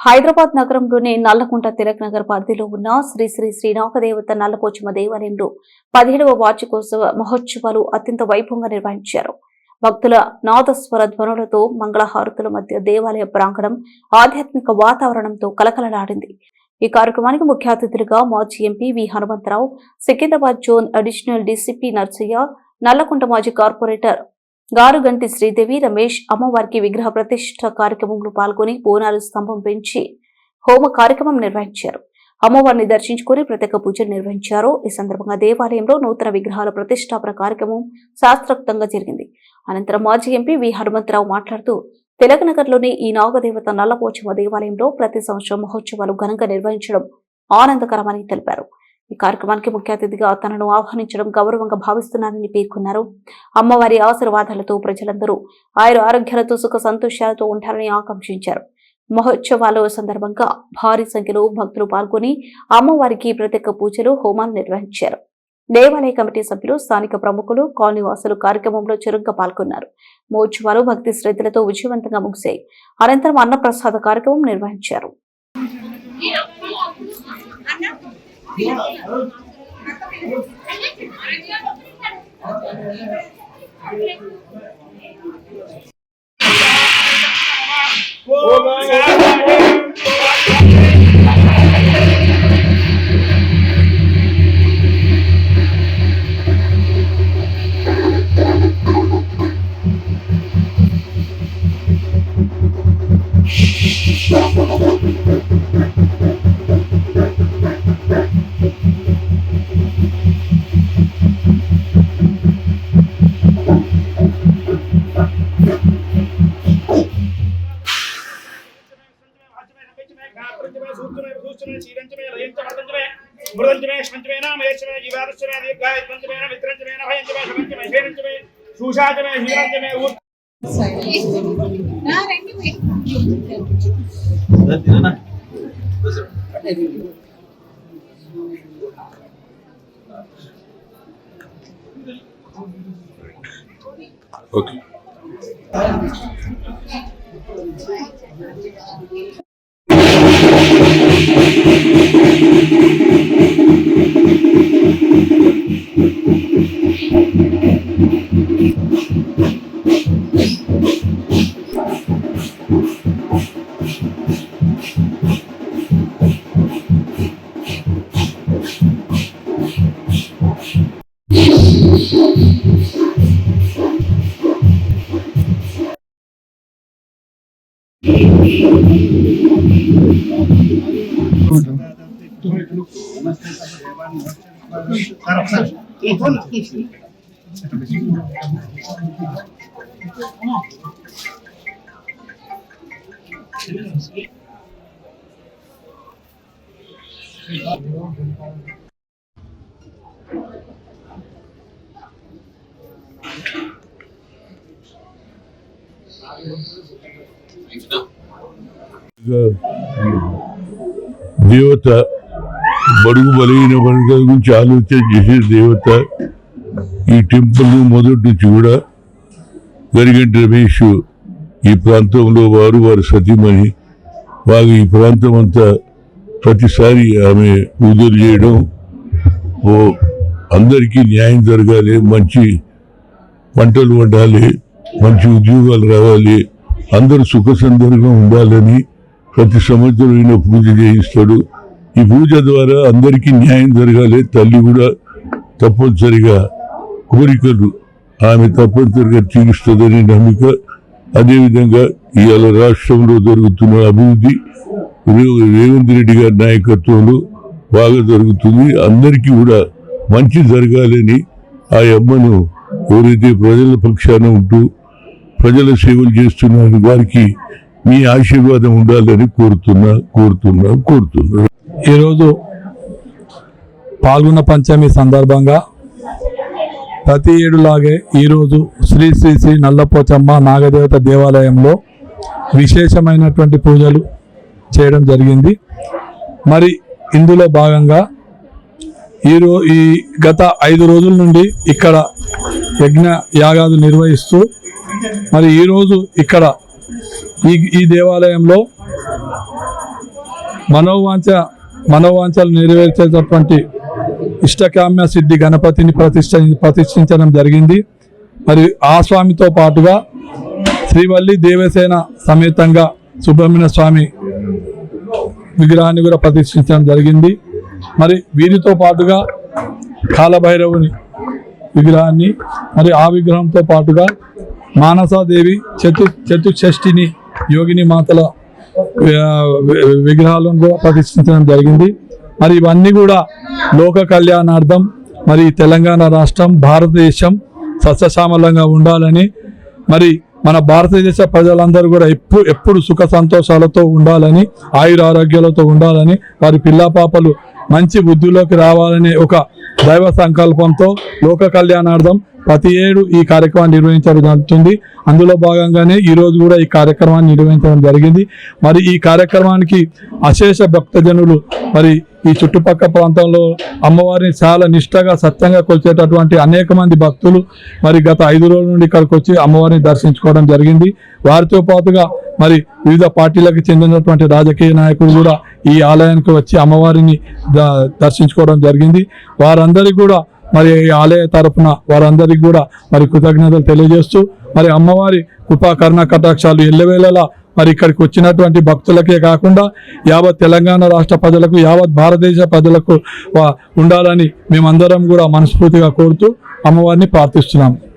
హైదరాబాద్ నగరంలోని నల్లకుంట తిలక్ నగర్ పరిధిలో ఉన్న శ్రీ శ్రీ శ్రీనాగదేవత నల్లపోచమ్మ దేవాలయంలో 17వ వార్షికోత్సవ మహోత్సవాలు అత్యంత వైభవంగా నిర్వహించారు. భక్తుల నాదస్వర ధ్వనులతో మంగళహారతుల మధ్య దేవాలయ ప్రాంగణం ఆధ్యాత్మిక వాతావరణంతో కలకలలాడింది. ఈ కార్యక్రమానికి ముఖ్య అతిథులుగా మాజీ MP V Hanumantharao, Secunderabad zone additional DCP Narsaiah, Nallakunta మాజీ కార్పొరేటర్ గారుగంటి శ్రీదేవి రమేష్ అమ్మవారికి విగ్రహ ప్రతిష్ఠ కార్యక్రమంలో పాల్గొని బోనాలు స్తంభం పెంచి హోమ కార్యక్రమం నిర్వహించారు. అమ్మవారిని దర్శించుకుని ప్రత్యేక పూజలు నిర్వహించారు. ఈ సందర్భంగా దేవాలయంలో నూతన విగ్రహాల ప్రతిష్టాపన కార్యక్రమం శాస్త్రోక్తంగా జరిగింది. అనంతరం మాజీ ఎంపీ వి హనుమంతరావు మాట్లాడుతూ తిలక్ నగర్లోని ఈ నాగదేవత నల్లపోచమ్మ దేవాలయంలో ప్రతి సంవత్సరం మహోత్సవాలు ఘనంగా నిర్వహించడం ఆనందకరమని తెలిపారు. ఈ కార్యక్రమానికి ముఖ్య అతిథిగా తనను ఆహ్వానించడం గౌరవంగా భావిస్తున్నారని పేర్కొన్నారు. అమ్మవారి ఆశీర్వాదాలతో ప్రజలందరూ ఆరోగ్యాలతో సుఖ సంతోషాలతో ఉంటారని ఆకాంక్షించారు. మహోత్సవాల సందర్భంగా భారీ సంఖ్యలో భక్తులు పాల్గొని అమ్మవారికి ప్రత్యేక పూజలు, హోమాలు నిర్వహించారు. దేవాలయ కమిటీ సభ్యులు, స్థానిక ప్రముఖులు, కాలనీవాసులు కార్యక్రమంలో చురుగ్గా పాల్గొన్నారు. మహోత్సవాలు భక్తి శ్రద్ధలతో విజయవంతంగా ముగిశాయి. అనంతరం అన్నప్రసాద కార్యక్రమం నిర్వహించారు. Okay. దేవత బడుగు బలహీన వర్గాల గురించి ఆలోచన చేసే దేవత. ఈ టెంపుల్ మొదటి నుంచి కూడా గరిగంటి రమేష్ ఈ ప్రాంతంలో వారి సతీమణి వారు ఈ ప్రాంతం అంతా ప్రతిసారి ఆమె పూజలు చేయడం, అందరికీ న్యాయం జరగాలి, మంచి పంటలు వండాలి, మంచి ఉద్యోగాలు రావాలి, అందరూ సుఖ సందర్భంగా ఉండాలని ప్రతి సంవత్సరం ఈయన పూజ చేయిస్తాడు. ఈ పూజ ద్వారా అందరికీ న్యాయం జరగాలి. తల్లి కూడా తప్పనిసరిగా కోరికలు ఆమె తప్పనిసరిగా తీరుస్తుందని నమ్మిక. అదేవిధంగా ఇవాళ రాష్ట్రంలో జరుగుతున్న అభివృద్ధి రేవంత్ రెడ్డి గారి నాయకత్వంలో బాగా జరుగుతుంది. అందరికీ కూడా మంచి జరగాలని ఆ అమ్మను ఎవరైతే ప్రజల పక్షాన ఉంటూ ప్రజల సేవలు చేస్తున్నారు వారికి మీ ఆశీర్వాదం ఉండాలని కోరుతున్నా. ఈరోజు పాల్గొన్న పంచమి సందర్భంగా ప్రతి ఏడులాగే ఈరోజు శ్రీ శ్రీ శ్రీ నల్లపోచమ్మ నాగదేవత దేవాలయంలో విశేషమైనటువంటి పూజలు చేయడం జరిగింది. మరి ఇందులో భాగంగా ఈ గత 5 రోజుల నుండి ఇక్కడ యజ్ఞ యాగాలు నిర్వహిస్తూ మరి ఈరోజు ఇక్కడ ఈ దేవాలయంలో మనోవాంఛలు నెరవేర్చేటటువంటి ఇష్టకామ్య సిద్ధి గణపతిని ప్రతిష్ఠించడం జరిగింది. మరి ఆ స్వామితో పాటుగా శ్రీవల్లి దేవసేన సమేతంగా సుబ్రహ్మణ్య స్వామి విగ్రహాన్ని కూడా ప్రతిష్ఠించడం జరిగింది. మరి వీరితో పాటుగా కాలభైరవుని విగ్రహాన్ని, మరి ఆ విగ్రహంతో పాటుగా మానసాదేవి చతుషష్ఠిని యోగిని మాతల విగ్రహాలను కూడా ప్రతిష్ఠించడం జరిగింది. మరి ఇవన్నీ కూడా లోక కళ్యాణార్థం మరి తెలంగాణ రాష్ట్రం భారతదేశం సస్యశ్యామలంగా ఉండాలని, మరి మన భారతదేశ ప్రజలందరూ కూడా ఎప్పుడు సుఖ సంతోషాలతో ఉండాలని, ఆయురారోగ్యాలతో ఉండాలని, వారి పిల్ల పాపలు మంచి బుద్ధిలోకి రావాలనే ఒక దైవ సంకల్పంతో లోక కళ్యాణార్థం ప్రతి ఏడు ఈ కార్యక్రమాన్ని నిర్వహించడం జరుగుతుంది. అందులో భాగంగానే ఈరోజు కూడా ఈ కార్యక్రమాన్ని నిర్వహించడం జరిగింది. మరి ఈ కార్యక్రమానికి అశేష భక్తజనులు, మరి ఈ చుట్టుపక్కల ప్రాంతంలో అమ్మవారిని చాలా నిష్టగా సత్యంగా కొలిచేటటువంటి అనేక మంది భక్తులు మరి గత 5 రోజుల నుండి ఇక్కడికి వచ్చి అమ్మవారిని దర్శించుకోవడం జరిగింది. వారితో పాటుగా మరి వివిధ పార్టీలకు చెందినటువంటి రాజకీయ నాయకులు కూడా ఈ ఆలయానికి వచ్చి అమ్మవారిని దర్శించుకోవడం జరిగింది. వారందరికీ కూడా మరి ఈ ఆలయ తరపున వారందరికీ కూడా మరి కృతజ్ఞతలు తెలియజేస్తూ, మరి అమ్మవారి కృపా కరుణ కటాక్షాలు ఎల్లవేళలా మరి ఇక్కడికి వచ్చినటువంటి భక్తులకే కాకుండా యావత్ తెలంగాణ రాష్ట్ర ప్రజలకు, యావత్ భారతదేశ ప్రజలకు ఉండాలని మేమందరం కూడా మనస్ఫూర్తిగా కోరుతూ అమ్మవారిని ప్రార్థిస్తున్నాం.